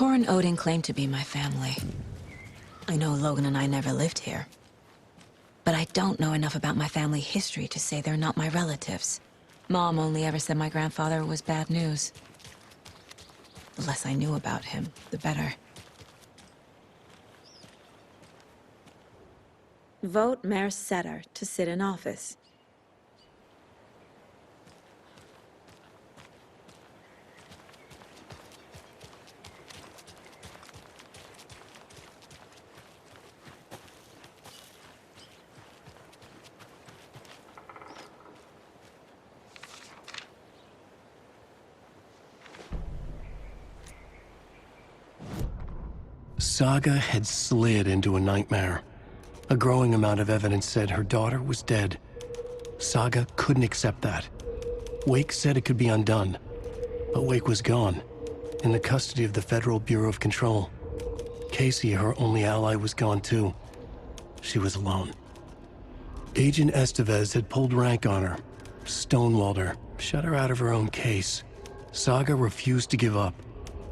Tor and Odin claim to be my family. I know Logan and I never lived here. But I don't know enough about my family history to say they're not my relatives. Mom only ever said my grandfather was bad news. The less I knew about him, the better. Vote Mayor Setter to sit in office. Saga had slid into a nightmare. A growing amount of evidence said her daughter was dead. Saga couldn't accept that. Wake said it could be undone. But Wake was gone, in the custody of the Federal Bureau of Control. Casey, her only ally, was gone too. She was alone. Agent Estevez had pulled rank on her, stonewalled her, shut her out of her own case. Saga refused to give up.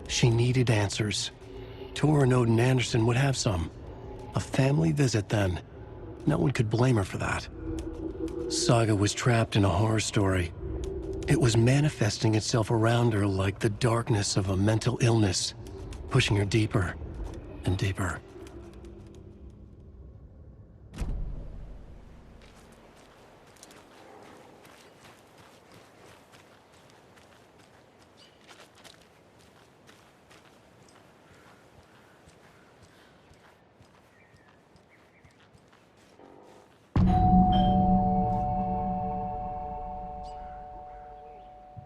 She needed answers. Tor and Odin Anderson would have some. A family visit, then. No one could blame her for that. Saga was trapped in a horror story. It was manifesting itself around her like the darkness of a mental illness, pushing her deeper and deeper.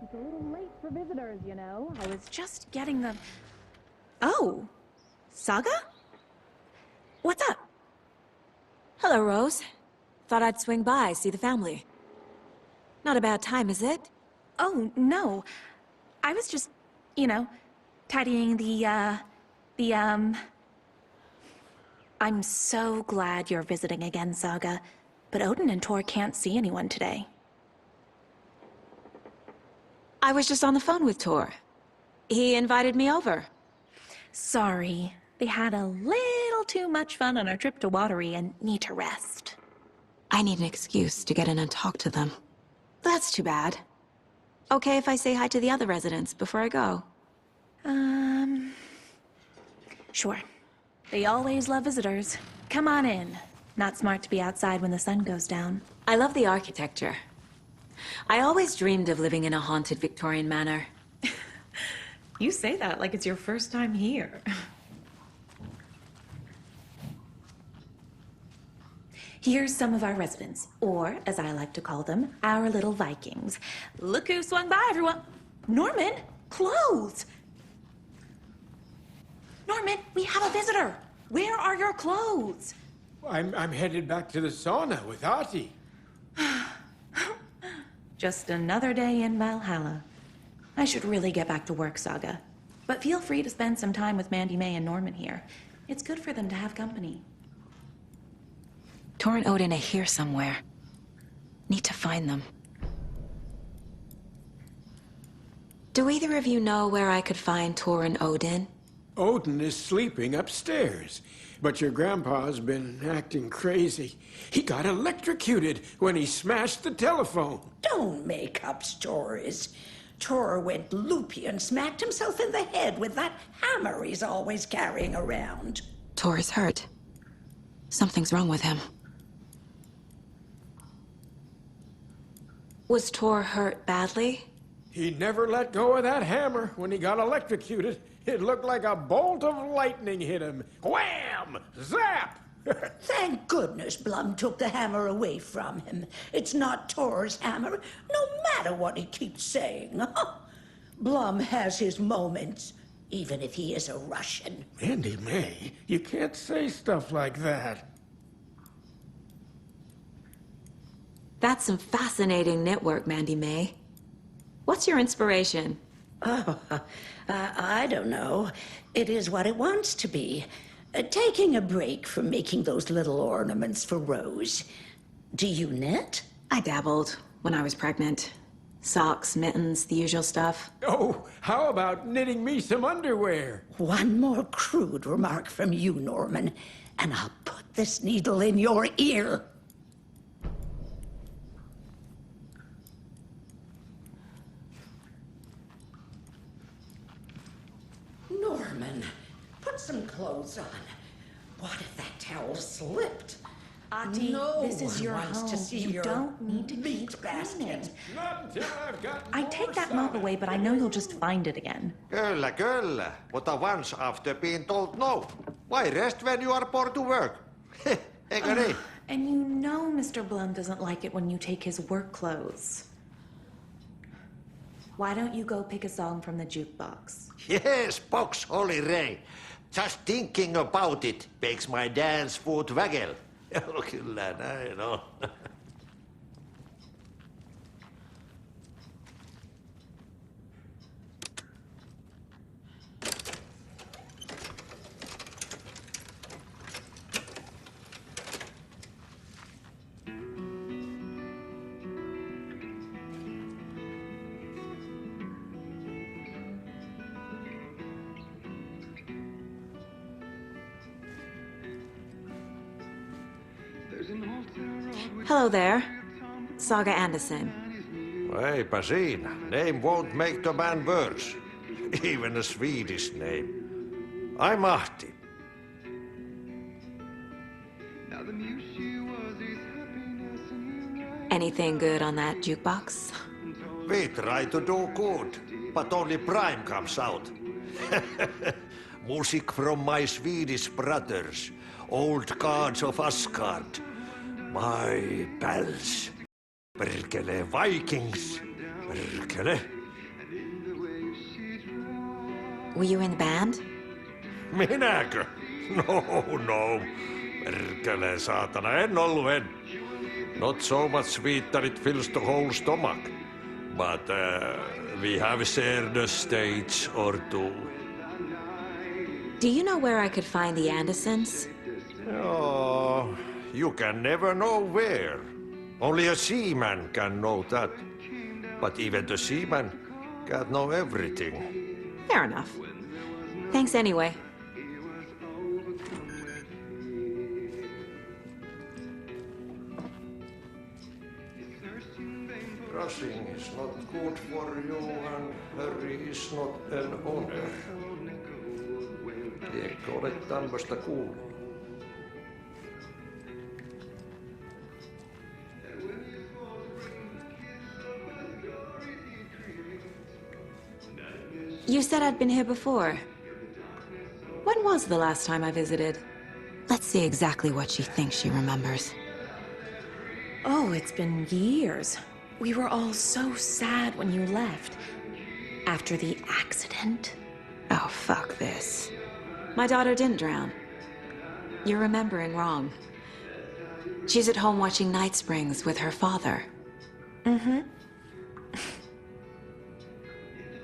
It's a little late for visitors, you know. I was just getting them. Oh, Saga? What's up? Hello, Rose. Thought I'd swing by, see the family. Not a bad time, is it? Oh, no. I was just, you know, tidying I'm so glad you're visiting again, Saga. But Odin and Tor can't see anyone today. I was just on the phone with Tor. He invited me over. Sorry. They had a little too much fun on our trip to Watery and need to rest. I need an excuse to get in and talk to them. That's too bad. Okay if I say hi to the other residents before I go? Sure. They always love visitors. Come on in. Not smart to be outside when the sun goes down. I love the architecture. I always dreamed of living in a haunted Victorian manor. You say that like it's your first time here. Here's some of our residents, or as I like to call them, our little Vikings. Look who swung by, everyone. Norman, clothes. Norman, we have a visitor. Where are your clothes? I'm headed back to the sauna with Artie. Just another day in Valhalla. I should really get back to work, Saga. But feel free to spend some time with Mandy May and Norman here. It's good for them to have company. Tor and Odin are here somewhere. Need to find them. Do either of you know where I could find Tor and Odin? Odin is sleeping upstairs, but your grandpa's been acting crazy. He got electrocuted when he smashed the telephone. Don't make up stories. Tor went loopy and smacked himself in the head with that hammer he's always carrying around. Tor is hurt. Something's wrong with him. Was Tor hurt badly? He never let go of that hammer when he got electrocuted. It looked like a bolt of lightning hit him. Wham! Zap! Thank goodness Blum took the hammer away from him. It's not Tor's hammer, no matter what he keeps saying. Blum has his moments, even if he is a Russian. Mandy May, you can't say stuff like that. That's some fascinating network, Mandy May. What's your inspiration? Oh, I don't know. It is what it wants to be. Taking a break from making those little ornaments for Rose. Do you knit? I dabbled when I was pregnant. Socks, mittens, the usual stuff. Oh, how about knitting me some underwear? One more crude remark from you, Norman, and I'll put this needle in your ear. Norman, put some clothes on. What if that towel slipped? Auntie, No this is your one wants home. to see You your don't need to meat keep basket. cleaning. Not until I've got I more take that Saga. mop away, but I know you'll just find it again. Kyllä, kyllä. Mutta once after being told no. Why rest when you are bored to work? Eikö niin? And you know Mr. Blum doesn't like it when you take his work clothes. Why don't you go pick a song from the jukebox? Yes, box Holy Ray. Just thinking about it makes my dance foot waggle. Kyllä näin on. Hello there. Saga Anderson. Eipä siinä. Name won't make the man worse. Even a Swedish name. I'm Ahti. Anything good on that jukebox? We try to do good, but only Prime comes out. Music from my Swedish brothers, old gods of Asgard. My pals. Perkele Vikings. Perkele. Were you in the band? Minäkö? No. Perkele saatana, en ollut. Not so much sweet that it fills the whole stomach. But we have shared a stage or two. Do you know where I could find the Andersons? Oh, you can never know where. Only a seaman can know that. But even the seaman can't know everything. Fair enough. Thanks anyway. Rushing is not good for you and hurry is not an honor. Eikö ole tämmöistä kuullut? You said I'd been here before. When was the last time I visited? Let's see exactly what she thinks she remembers. Oh, it's been years. We were all so sad when you left. After the accident. Oh, fuck this. My daughter didn't drown. You're remembering wrong. She's at home watching Night Springs with her father. Mm-hmm.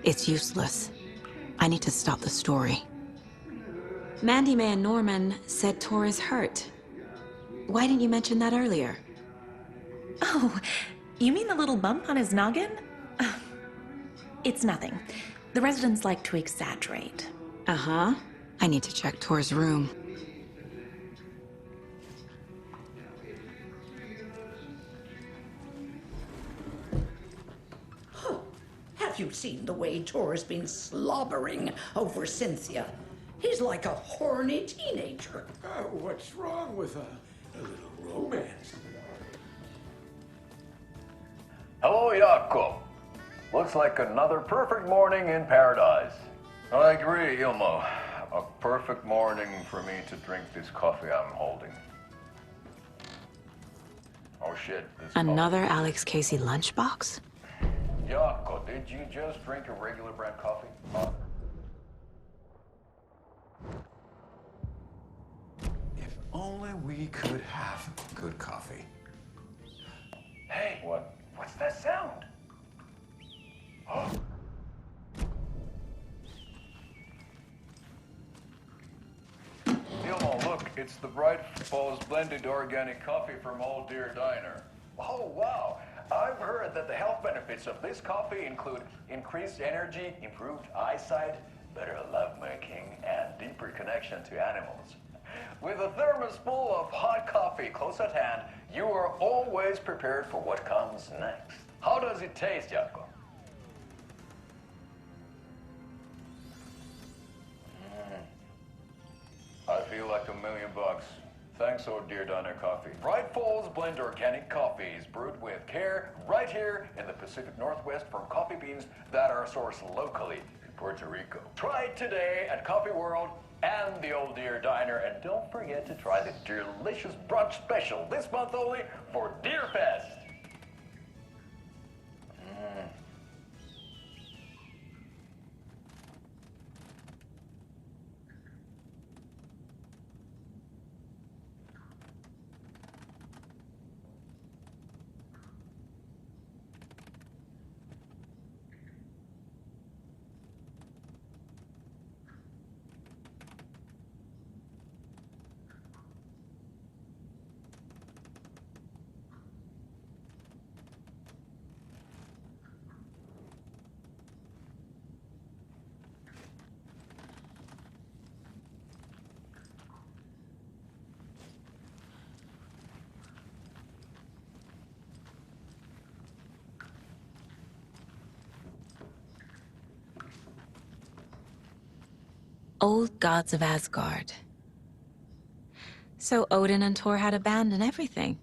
It's useless. I need to stop the story. Mandy May and Norman said Tor is hurt. Why didn't you mention that earlier? Oh, you mean the little bump on his noggin? It's nothing. The residents like to exaggerate. Uh-huh. I need to check Tor's room. Have you seen the way Tor's been slobbering over Cynthia? He's like a horny teenager. What's wrong with a little romance? Hello, Jaakko. Looks like another perfect morning in paradise. I agree, Ilmo. A perfect morning for me to drink this coffee I'm holding. Oh shit. This Another Alex Casey lunchbox? Jaakko, did you just drink a regular brand coffee? If only we could have good coffee. Hey, what's that sound? Oh. Ilmo, look, it's the Bright Falls blended organic coffee from Old Deer Diner. Oh, wow. I've heard that the health benefits of this coffee include increased energy, improved eyesight, better lovemaking, and deeper connection to animals. With a thermos full of hot coffee close at hand, you are always prepared for what comes next. How does it taste, Jaakko? I feel like $1 million. Thanks, oh dear Diner Coffee. Bright Falls blend organic coffees brewed with care right here in the Pacific Northwest from coffee beans that are sourced locally in Puerto Rico. Try it today at Coffee World and the Old Deer Diner, and don't forget to try the delicious brunch special this month only for Deer Fest. Old gods of Asgard. So Odin and Thor had abandoned everything.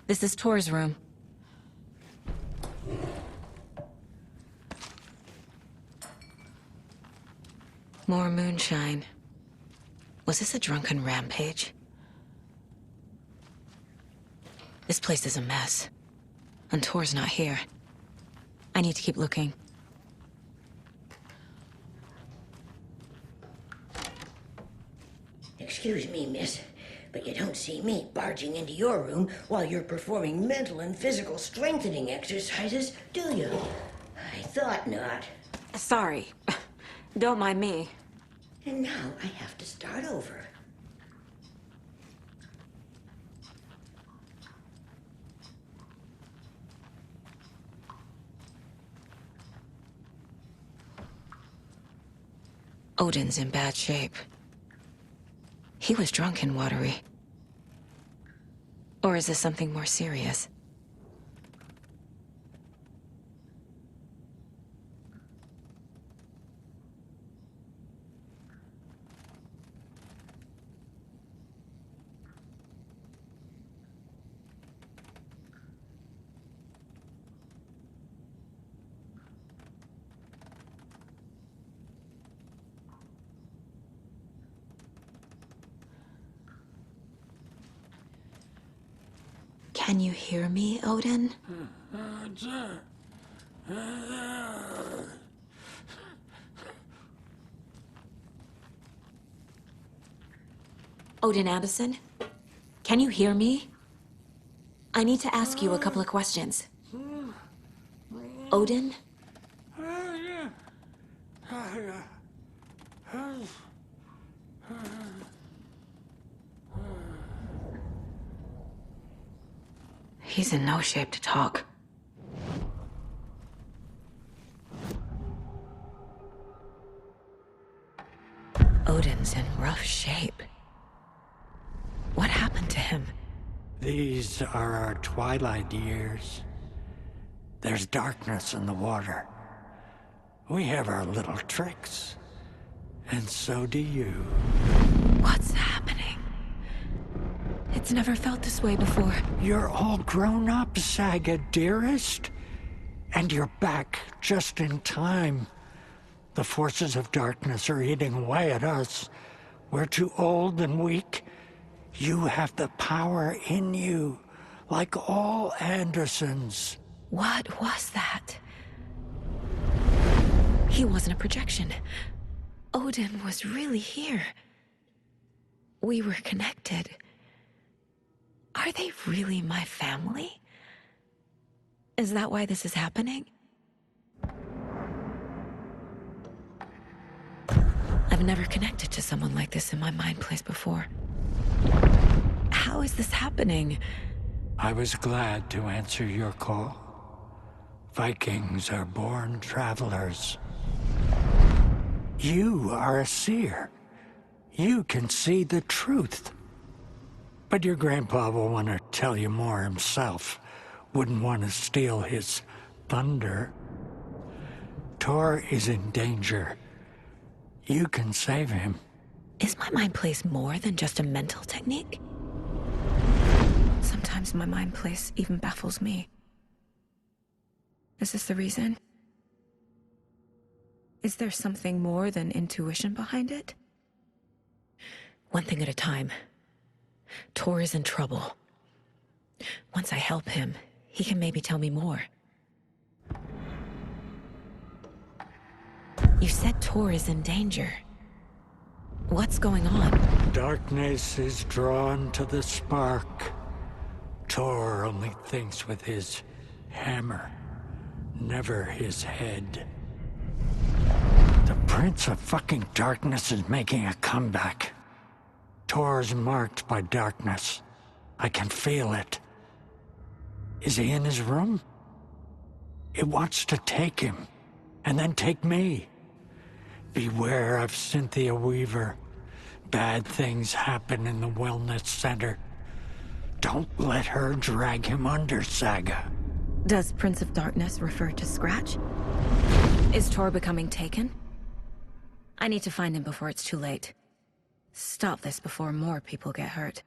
This is Thor's room. More moonshine. Was this a drunken rampage? This place is a mess. And Thor's not here. I need to keep looking. Excuse me, miss, but you don't see me barging into your room while you're performing mental and physical strengthening exercises, do you? I thought not. Sorry. Don't mind me. And now I have to start over. Odin's in bad shape. He was drunk and watery. Or is this something more serious? Can you hear me, Odin? Odin Anderson? Can you hear me? I need to ask you a couple of questions. Odin? He's in no shape to talk. Odin's in rough shape. What happened to him? These are our twilight years. There's darkness in the water. We have our little tricks. And so do you. What's happening? It's never felt this way before. You're all grown up, Saga, dearest. And you're back just in time. The forces of darkness are eating away at us. We're too old and weak. You have the power in you, like all Andersons. What was that? He wasn't a projection. Odin was really here. We were connected. Are they really my family? Is that why this is happening? I've never connected to someone like this in my mind place before. How is this happening? I was glad to answer your call. Vikings are born travelers. You are a seer. You can see the truth. But your grandpa will want to tell you more himself. Wouldn't want to steal his thunder. Tor is in danger. You can save him. Is my mind place more than just a mental technique? Sometimes my mind place even baffles me. Is this the reason? Is there something more than intuition behind it? One thing at a time. Tor is in trouble. Once I help him, he can maybe tell me more. You said Tor is in danger. What's going on? Darkness is drawn to the spark. Tor only thinks with his hammer, never his head. The Prince of fucking Darkness is making a comeback. Tor's marked by darkness. I can feel it. Is he in his room? It wants to take him, and then take me. Beware of Cynthia Weaver. Bad things happen in the wellness center. Don't let her drag him under, Saga. Does Prince of Darkness refer to Scratch? Is Tor becoming taken? I need to find him before it's too late. Stop this before more people get hurt.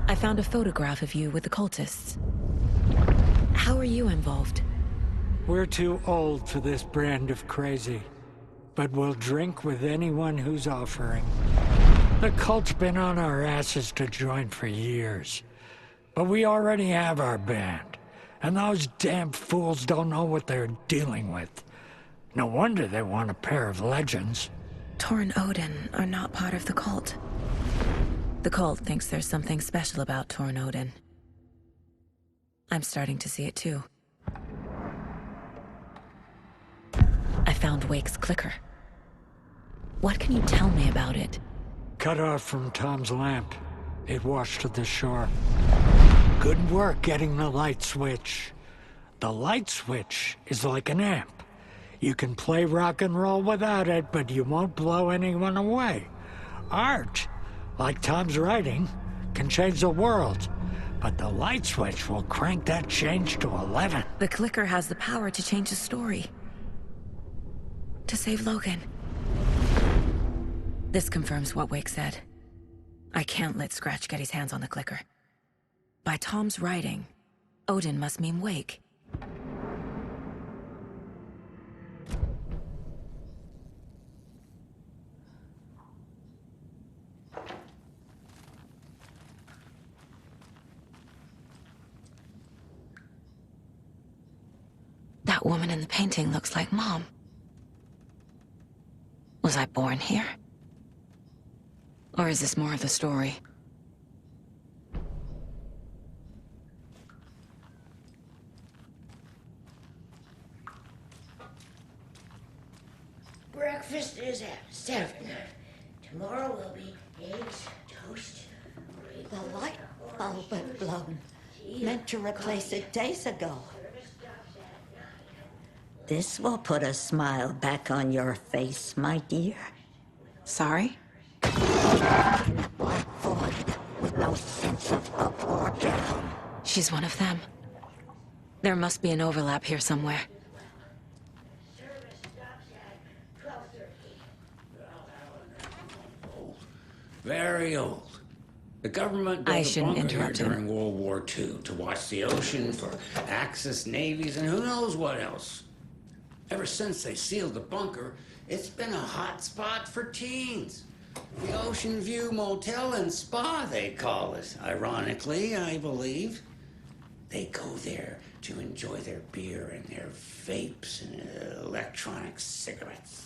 I found a photograph of you with the cultists. How are you involved? We're too old for this brand of crazy, but we'll drink with anyone who's offering. The cult's been on our asses to join for years, but we already have our band, and those damn fools don't know what they're dealing with. No wonder they want a pair of legends. Tor and Odin are not part of the cult. The cult thinks there's something special about Tor and Odin. I'm starting to see it too. I found Wake's clicker. What can you tell me about it? Cut off from Tom's lamp. It washed to the shore. Good work getting the light switch. The light switch is like an amp. You can play rock and roll without it, but you won't blow anyone away. Art, like Tom's writing, can change the world. But the light switch will crank that change to 11. The clicker has the power to change the story. To save Logan. This confirms what Wake said. I can't let Scratch get his hands on the clicker. By Tom's writing, Odin must mean Wake. That woman in the painting looks like Mom. Was I born here? Or is this more of the story? Breakfast is at 7. Tomorrow will be eggs, toast. The light bulb had blown. Meant to replace it days ago. This will put a smile back on your face, my dear. Sorry? In a black void with no sense of up or down. She's one of them. There must be an overlap here somewhere. Very old. The government built I a shouldn't bunker here interrupt him. during World War II to watch the ocean for Axis navies and who knows what else. Ever since they sealed the bunker, it's been a hot spot for teens. The Ocean View Motel and Spa, they call it. Ironically, I believe. They go there to enjoy their beer and their vapes and electronic cigarettes.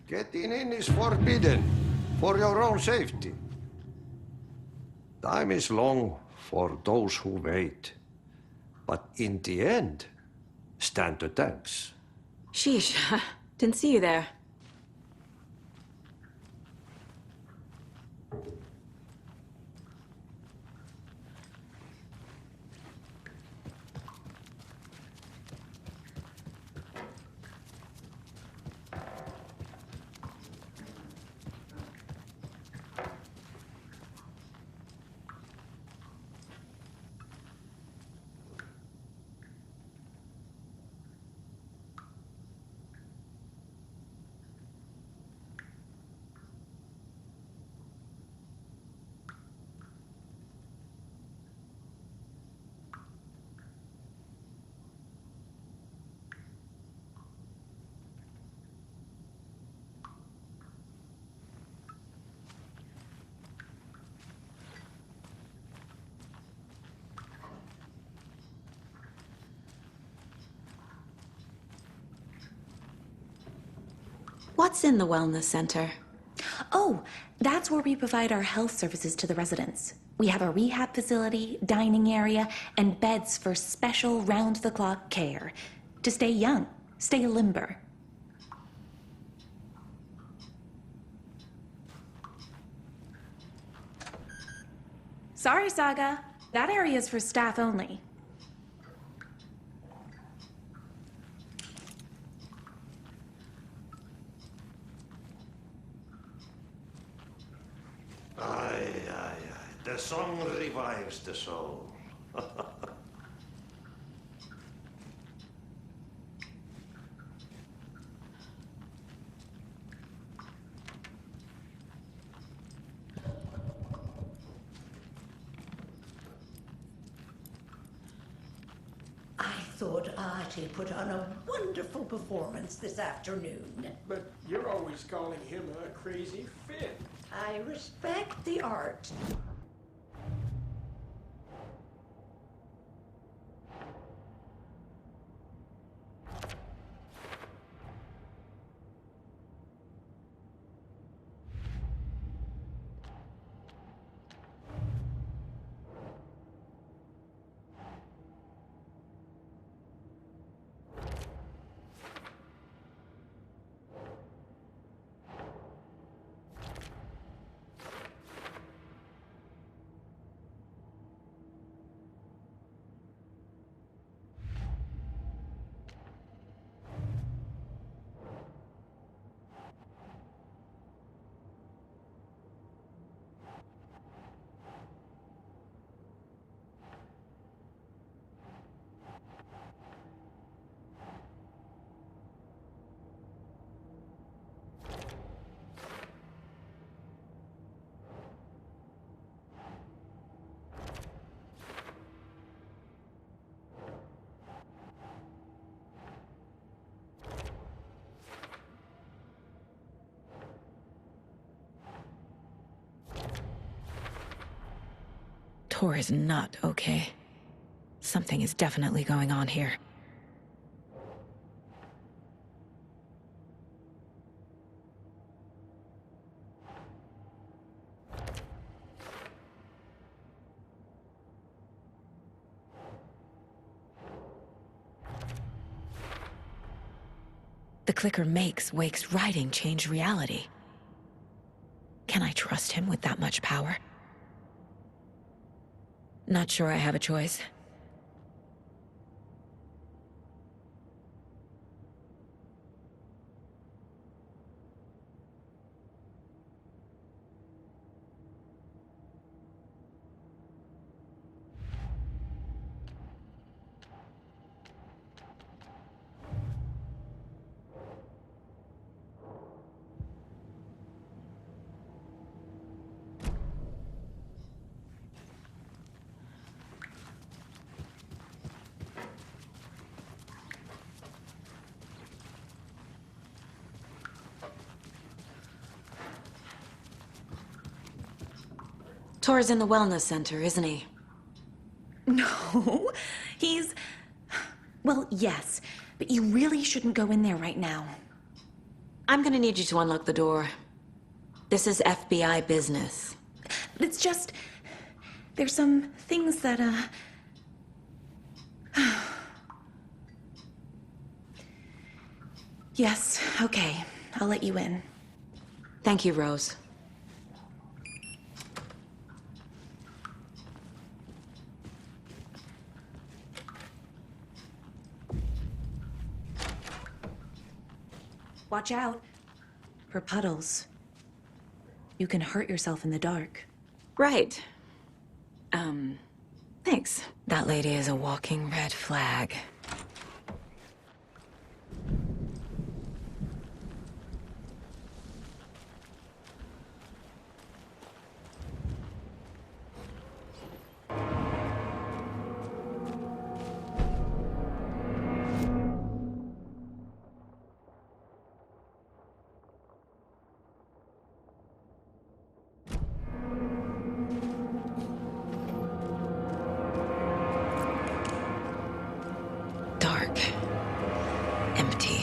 Getting in is forbidden, for your own safety. Time is long for those who wait. But in the end, stand the thanks. Sheesh, didn't see you there. What's in the wellness center? Oh, that's where we provide our health services to the residents. We have a rehab facility, dining area, and beds for special round-the-clock care. To stay young, stay limber. Sorry, Saga. That area's for staff only. Aye, aye, aye. The song revives the soul. I thought Artie put on a wonderful performance this afternoon. But you're always calling him a crazy fit. I respect the art. Tor is not okay. Something is definitely going on here. The clicker makes Wake's writing change reality. Can I trust him with that much power? Not sure I have a choice. Tor's in the wellness center, isn't he? No, he's... Well, yes, but you really shouldn't go in there right now. I'm gonna need you to unlock the door. This is FBI business. It's just... There's some things that, Yes, okay. I'll let you in. Thank you, Rose. Watch out for puddles. You can hurt yourself in the dark. Right. Thanks. That lady is a walking red flag. Dark. Empty.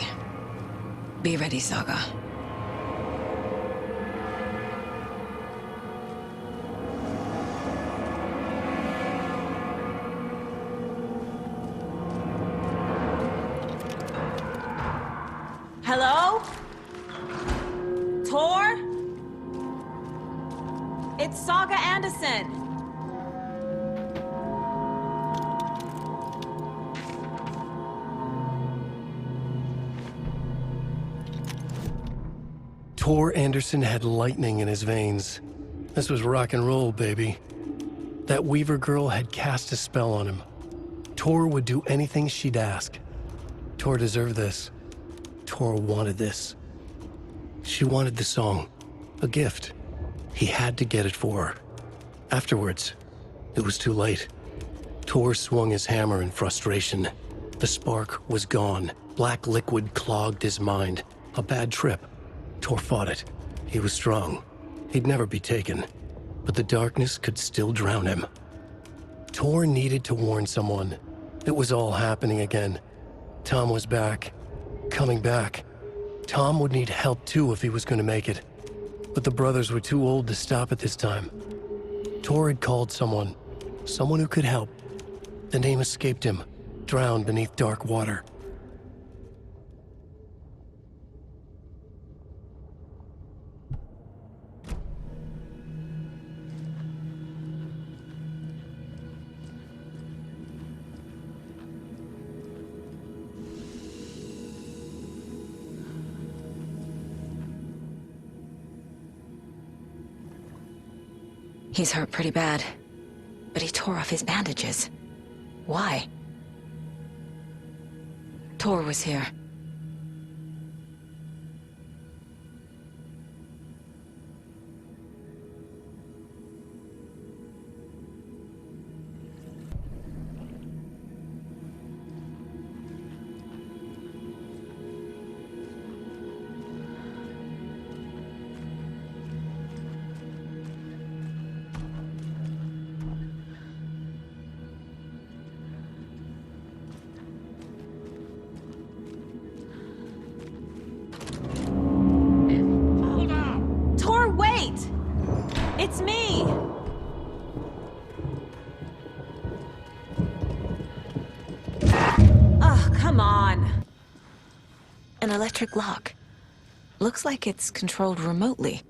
Be ready, Saga. Hello? Tor? It's Saga Anderson. Tor Anderson had lightning in his veins. This was rock and roll, baby. That Weaver girl had cast a spell on him. Tor would do anything she'd ask. Tor deserved this. Tor wanted this. She wanted the song. A gift. He had to get it for her. Afterwards, it was too late. Tor swung his hammer in frustration. The spark was gone. Black liquid clogged his mind. A bad trip. Tor fought it. He was strong. He'd never be taken. But the darkness could still drown him. Tor needed to warn someone. It was all happening again. Tom was back. Coming back. Tom would need help too if he was going to make it. But the brothers were too old to stop it this time. Tor had called someone. Someone who could help. The name escaped him. Drowned beneath dark water. He's hurt pretty bad, but he tore off his bandages. Why? Tor was here. come on! An electric lock. Looks like it's controlled remotely.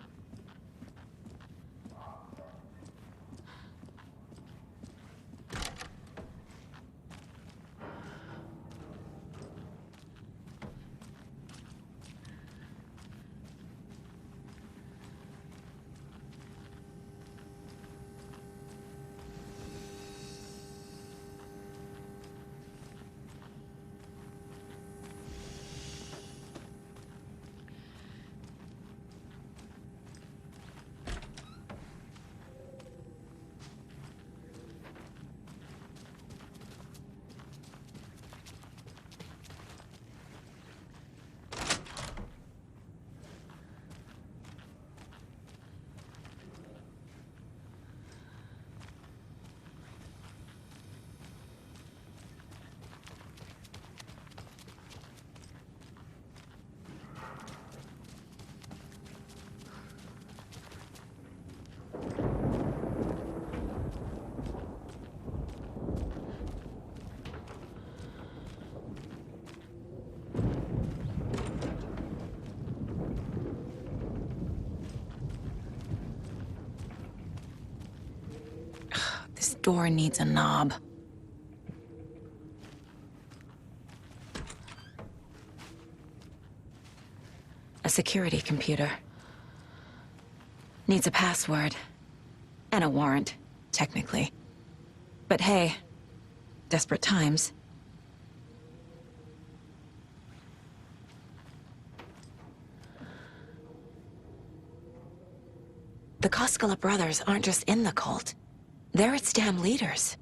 This door needs a knob. A security computer. Needs a password. And a warrant, technically. But hey, desperate times. The Koskela brothers aren't just in the cult. They're its damn leaders.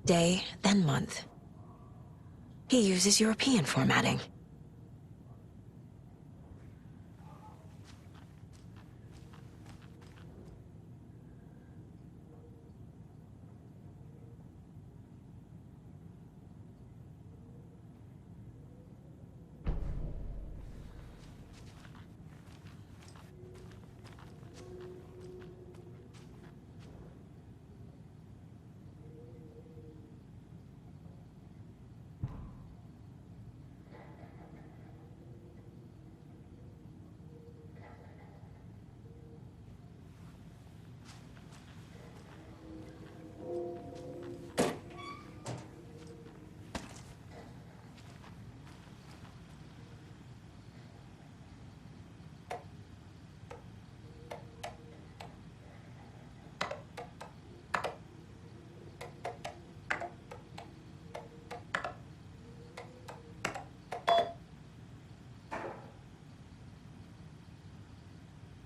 Day, then month. He uses European formatting.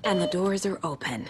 And the doors are open.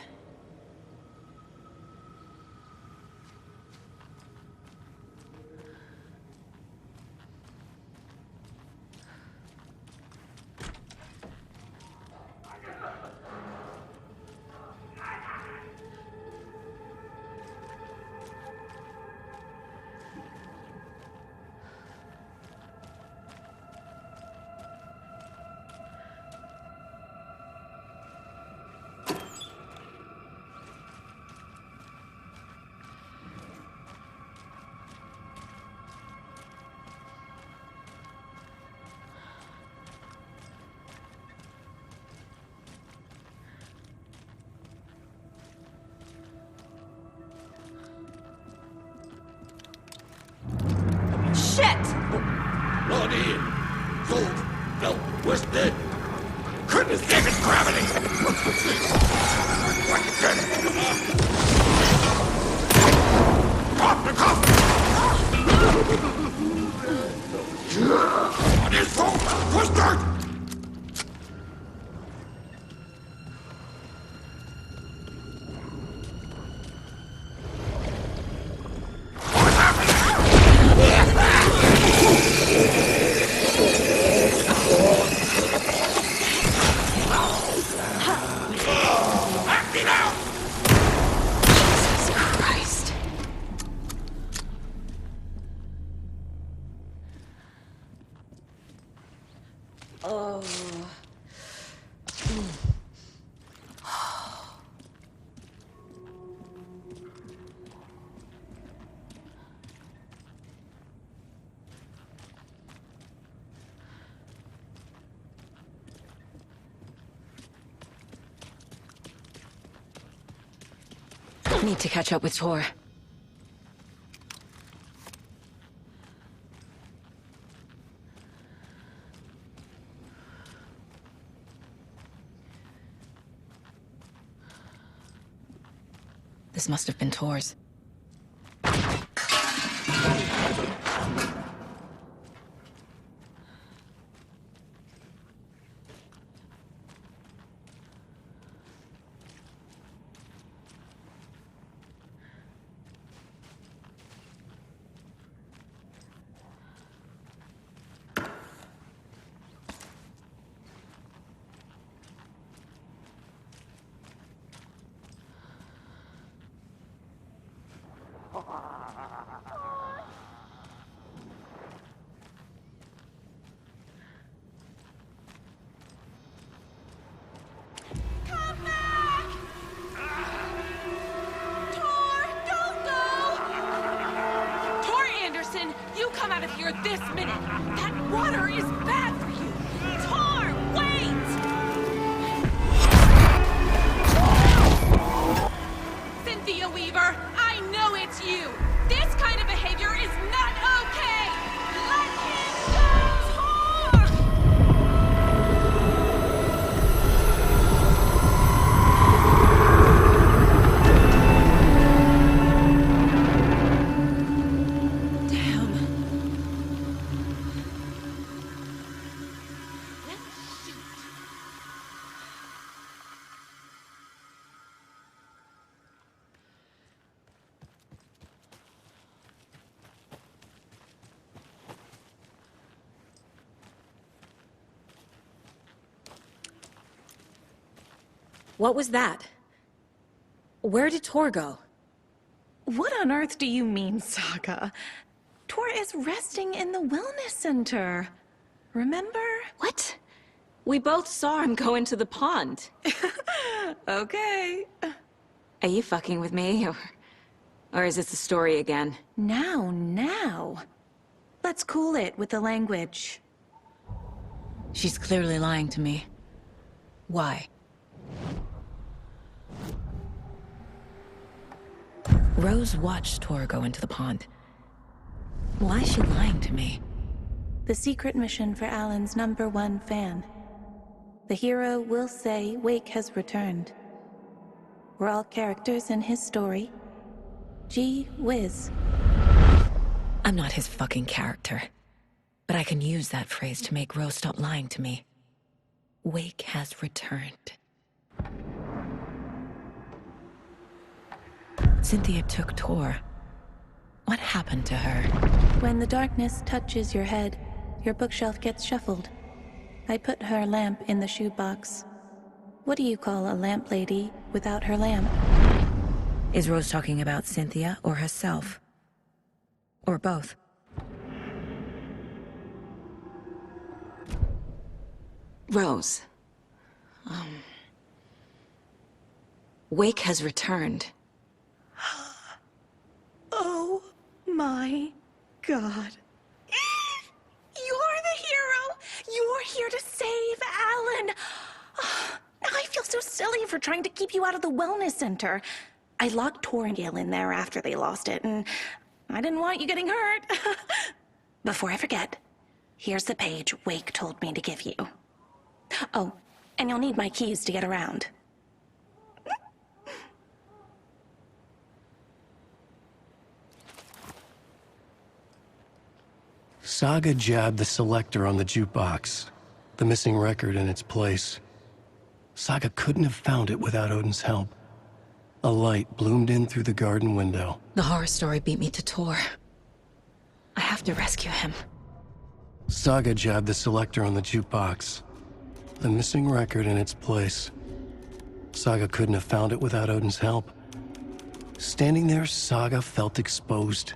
Bloody so no twisted. Goodness gracious, gravity! Cough! What is so twisted? Need to catch up with Tor. This must have been Tor's. You come out of here this minute! That water is bad for you! Tor, wait! Cynthia Weaver, I know it's you! This kind of behavior is not okay! Let him go, Tor! What was that? Where did Tor go? What on earth do you mean, Saga? Tor is resting in the wellness center. Remember? What? We both saw him go into the pond. Okay. Are you fucking with me, or is this a story again? Now. Let's cool it with the language. She's clearly lying to me. Why? Rose watched Tor go into the pond. Why is she lying to me? The secret mission for Alan's #1 fan. The hero will say Wake has returned. We're all characters in his story. Gee whiz. I'm not his fucking character. But I can use that phrase to make Rose stop lying to me. Wake has returned. Cynthia took Tor. What happened to her? When the darkness touches your head, your bookshelf gets shuffled. I put her lamp in the shoebox. What do you call a lamp lady without her lamp? Is Rose talking about Cynthia or herself? Or both? Rose. Wake has returned. Oh my God. You're the hero! You're here to save Alan! I feel so silly for trying to keep you out of the wellness center. I locked Tor and Gail in there after they lost it, and I didn't want you getting hurt. Before I forget, here's the page Wake told me to give you. Oh, and you'll need my keys to get around. Saga jabbed the selector on the jukebox, the missing record in its place. Saga couldn't have found it without Odin's help. A light bloomed in through the garden window. The horror story beat me to Tor. I have to rescue him. Saga jabbed the selector on the jukebox, the missing record in its place. Saga couldn't have found it without Odin's help. Standing there, Saga felt exposed,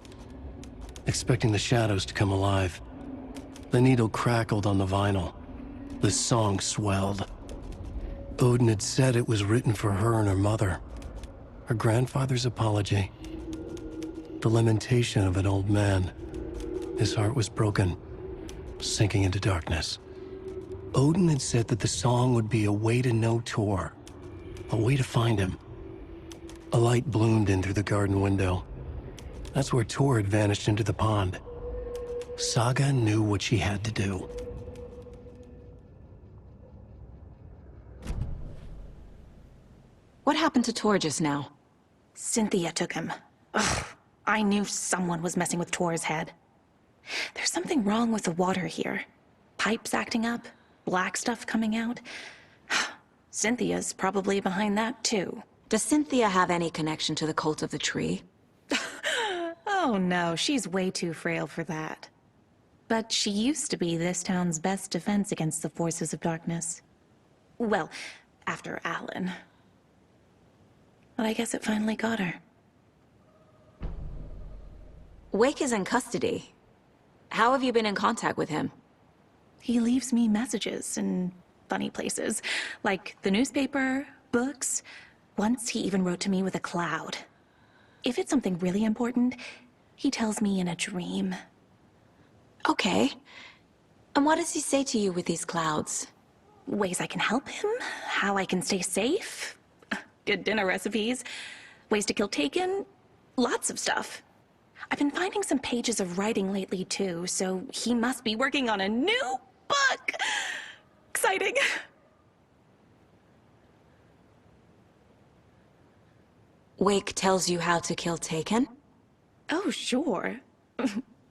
expecting the shadows to come alive. The needle crackled on the vinyl. The song swelled. Odin had said it was written for her and her mother. Her grandfather's apology. The lamentation of an old man. His heart was broken, sinking into darkness. Odin had said that the song would be a way to know Tor, a way to find him. A light bloomed in through the garden window. That's where Tor had vanished into the pond. Saga knew what she had to do. What happened to Tor just now? Cynthia took him. Ugh, I knew someone was messing with Tor's head. There's something wrong with the water here. Pipes acting up, black stuff coming out. Cynthia's probably behind that, too. Does Cynthia have any connection to the cult of the tree? Oh no, she's way too frail for that. But she used to be this town's best defense against the forces of darkness. Well, after Alan. But I guess it finally got her. Wake is in custody. How have you been in contact with him? He leaves me messages in funny places, like the newspaper, books. Once he even wrote to me with a cloud. If it's something really important, he tells me in a dream. Okay. And what does he say to you with these clouds? Ways I can help him, how I can stay safe, good dinner recipes, ways to kill Taken, lots of stuff. I've been finding some pages of writing lately too, so he must be working on a new book. Exciting. Wake tells you how to kill Taken? Oh, sure.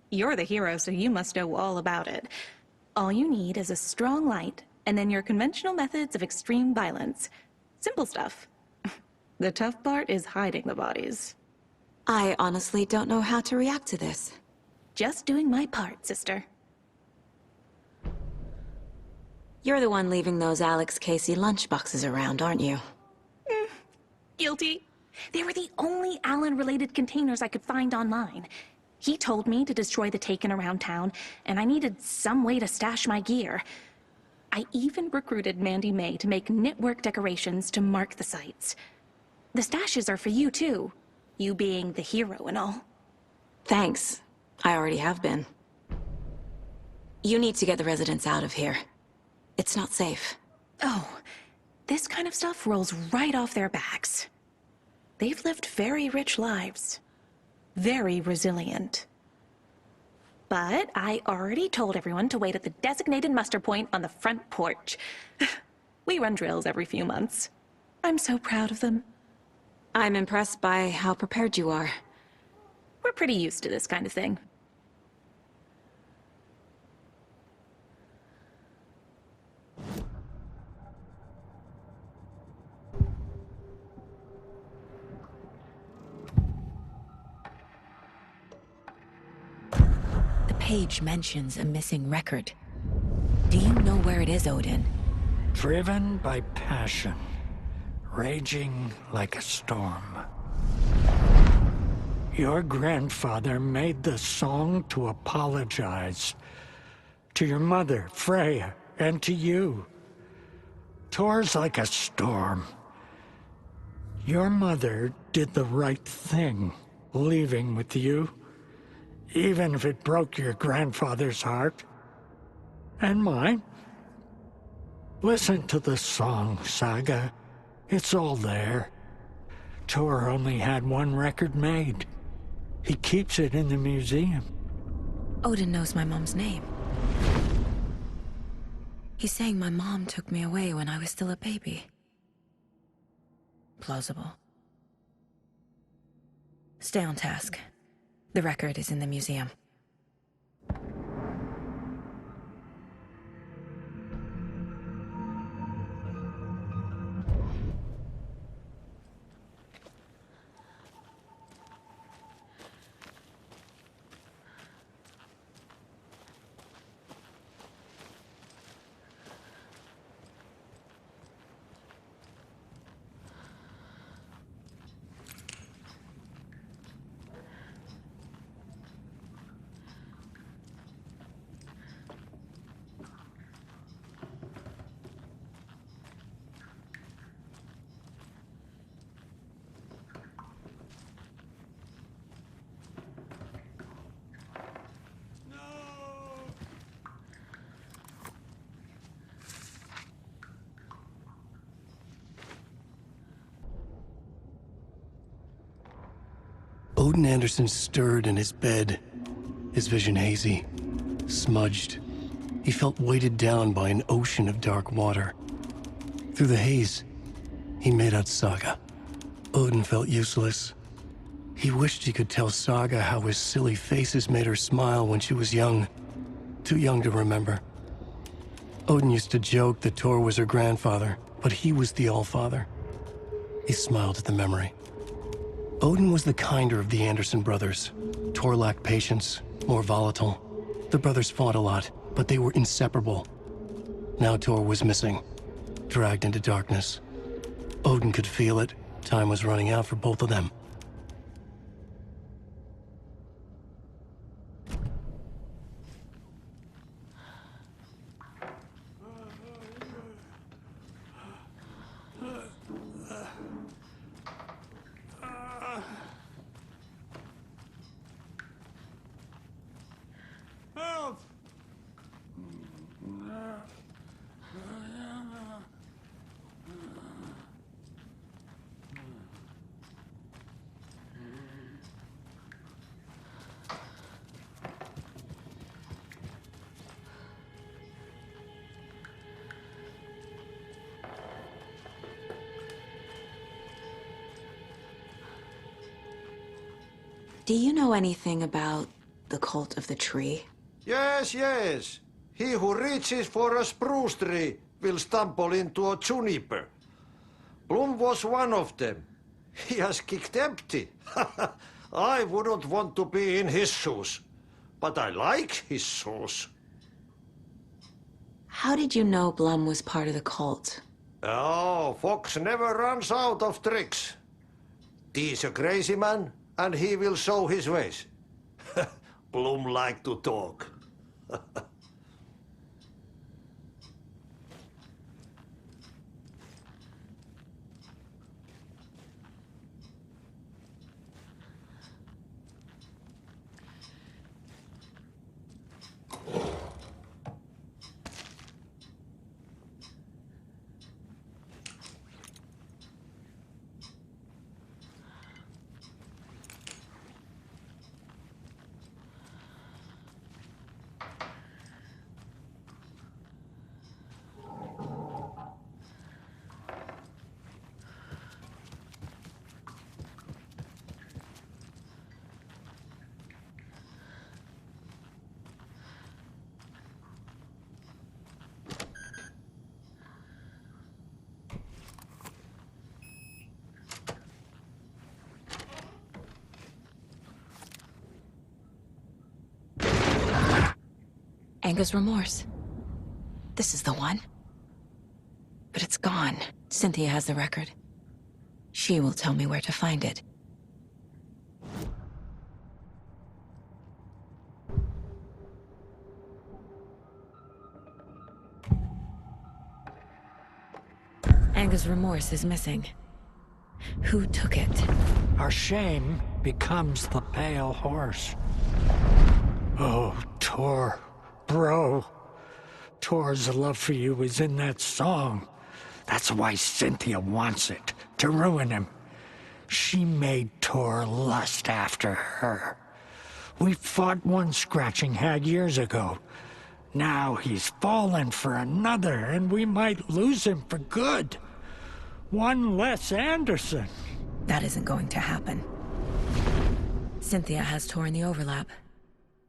You're the hero, so you must know all about it. All you need is a strong light, and then your conventional methods of extreme violence. Simple stuff. The tough part is hiding the bodies. I honestly don't know how to react to this. Just doing my part, sister. You're the one leaving those Alex Casey lunchboxes around, aren't you? Guilty. They were the only Alan-related containers I could find online. He told me to destroy the Taken around town, and I needed some way to stash my gear. I even recruited Mandy May to make knitwork decorations to mark the sites. The stashes are for you, too. You being the hero and all. Thanks. I already have been. You need to get the residents out of here. It's not safe. Oh, this kind of stuff rolls right off their backs. They've lived very rich lives. Very resilient. But I already told everyone to wait at the designated muster point on the front porch. We run drills every few months. I'm so proud of them. I'm impressed by how prepared you are. We're pretty used to this kind of thing. The page mentions a missing record. Do you know where it is, Odin? Driven by passion, raging like a storm. Your grandfather made the song to apologize. To your mother, Freya, and to you. Tor's like a storm. Your mother did the right thing, leaving with you. Even if it broke your grandfather's heart. And mine. Listen to the song, Saga. It's all there. Tor only had one record made. He keeps it in the museum. Odin knows my mom's name. He's saying my mom took me away when I was still a baby. Plausible. Stay on task. The record is in the museum. Odin Anderson stirred in his bed, his vision hazy, smudged. He felt weighted down by an ocean of dark water. Through the haze, he made out Saga. Odin felt useless. He wished he could tell Saga how his silly faces made her smile when she was young. Too young to remember. Odin used to joke that Tor was her grandfather, but he was the Allfather. He smiled at the memory. Odin was the kinder of the Anderson brothers. Tor lacked patience, more volatile. The brothers fought a lot, but they were inseparable. Now Tor was missing, dragged into darkness. Odin could feel it. Time was running out for both of them. Do you know anything about the cult of the tree? Yes, yes. He who reaches for a spruce tree will stumble into a juniper. Blum was one of them. He has kicked empty. I wouldn't want to be in his shoes. But I like his shoes. How did you know Blum was part of the cult? Oh, Fox never runs out of tricks. He's a crazy man, and he will show his ways. Blum like to talk. Anger's remorse. This is the one. But it's gone. Cynthia has the record. She will tell me where to find it. Anger's remorse is missing. Who took it? Our shame becomes the pale horse. Oh, Tor. Bro. Tor's love for you is in that song. That's why Cynthia wants it, to ruin him. She made Tor lust after her. We fought one scratching hag years ago. Now he's fallen for another, and we might lose him for good. One less Anderson. That isn't going to happen. Cynthia has Tor in the overlap.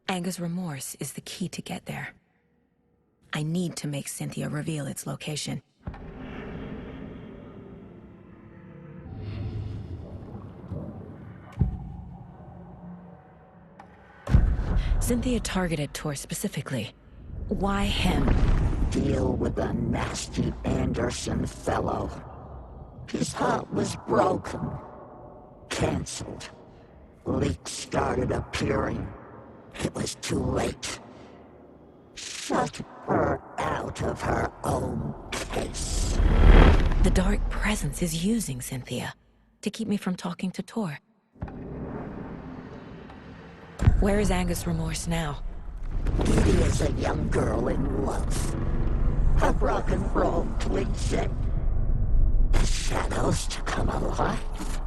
Anger's remorse is the key to get there. I need to make Cynthia reveal its location. Cynthia targeted Tor specifically. Why him? Deal with the nasty Anderson fellow. His heart was broken. Cancelled. Leaks started appearing. It was too late. Shut her out of her own case. The dark presence is using Cynthia to keep me from talking to Tor. Where is Anger's remorse now? Edie is a young girl in love. A rock and roll cliche. The shadows to come alive.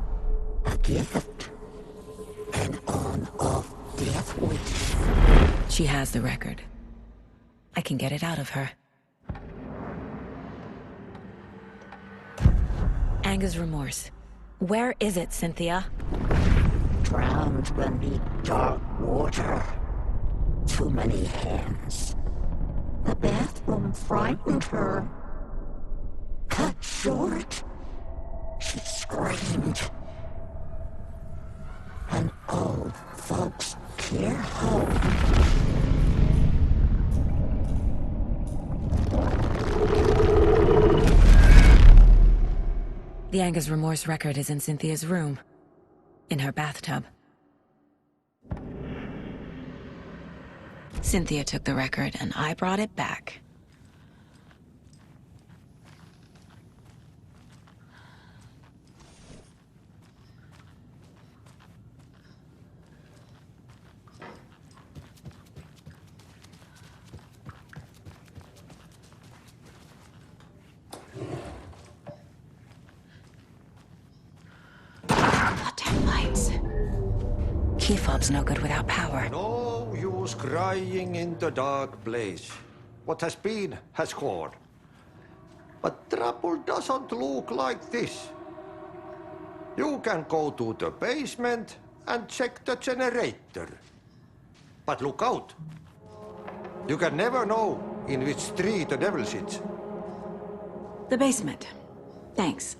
A gift. an on-off death wish. She has the record. I can get it out of her. Anger's remorse. Where is it, Cynthia? Drowned beneath dark water. Too many hands. The bathroom frightened her. Cut short. She screamed. An old folks' care home. The Anger's remorse record is in Cynthia's room. In her bathtub. Cynthia took the record, and I brought it back. Goddamn lights. Key fob's no good without power. No use crying in the dark place. What has been has gone. But trouble doesn't look like this. You can go to the basement and check the generator. But look out. You can never know in which tree the devil sits. The basement. Thanks.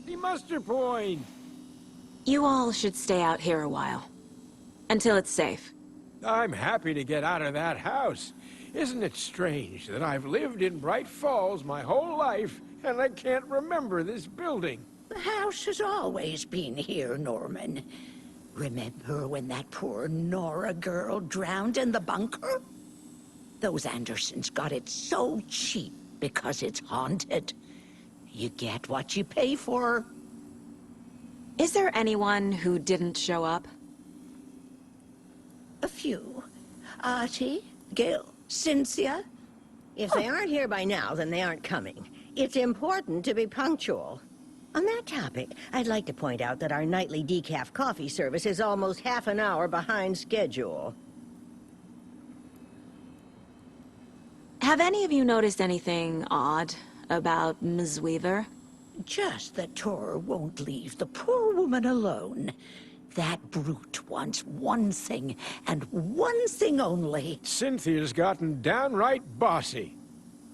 The muster point! You all should stay out here a while. Until it's safe. I'm happy to get out of that house. Isn't it strange that I've lived in Bright Falls my whole life, and I can't remember this building? The house has always been here, Norman. Remember when that poor Nora girl drowned in the bunker? Those Andersons got it so cheap because it's haunted. You get what you pay for. Is there anyone who didn't show up? A few. Artie, Gil, Cynthia. If they aren't here by now, then they aren't coming. It's important to be punctual. On that topic, I'd like to point out that our nightly decaf coffee service is almost half an hour behind schedule. Have any of you noticed anything odd about Ms. Weaver? Just that Tor won't leave the poor woman alone. That brute wants one thing, and one thing only. Cynthia's gotten downright bossy.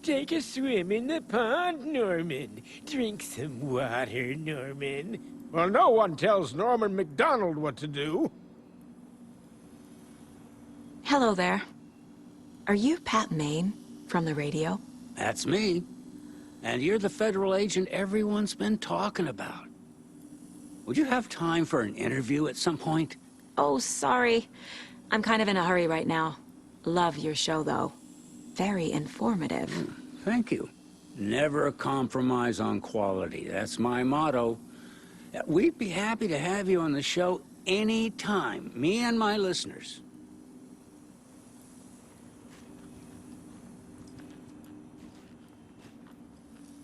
Take a swim in the pond, Norman. Drink some water, Norman. Well, no one tells Norman MacDonald what to do. Hello there. Are you Pat Maine from the radio? That's me. And you're the federal agent everyone's been talking about. Would you have time for an interview at some point? Oh, sorry. I'm kind of in a hurry right now. Love your show, though. Very informative. Thank you. Never compromise on quality. That's my motto. We'd be happy to have you on the show anytime, me and my listeners.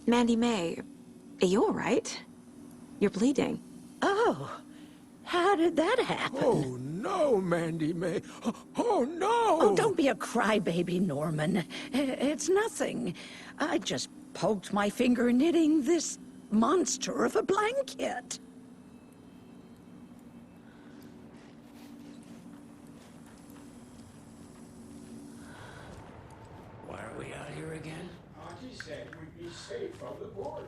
Mandy May, are you all right? You're bleeding. Oh, how did that happen? Oh, no, Mandy May. Oh, no! Oh, don't be a crybaby, Norman. It's nothing. I just poked my finger knitting this monster of a blanket. Why are we out here again? Auntie said we'd be safe from the board.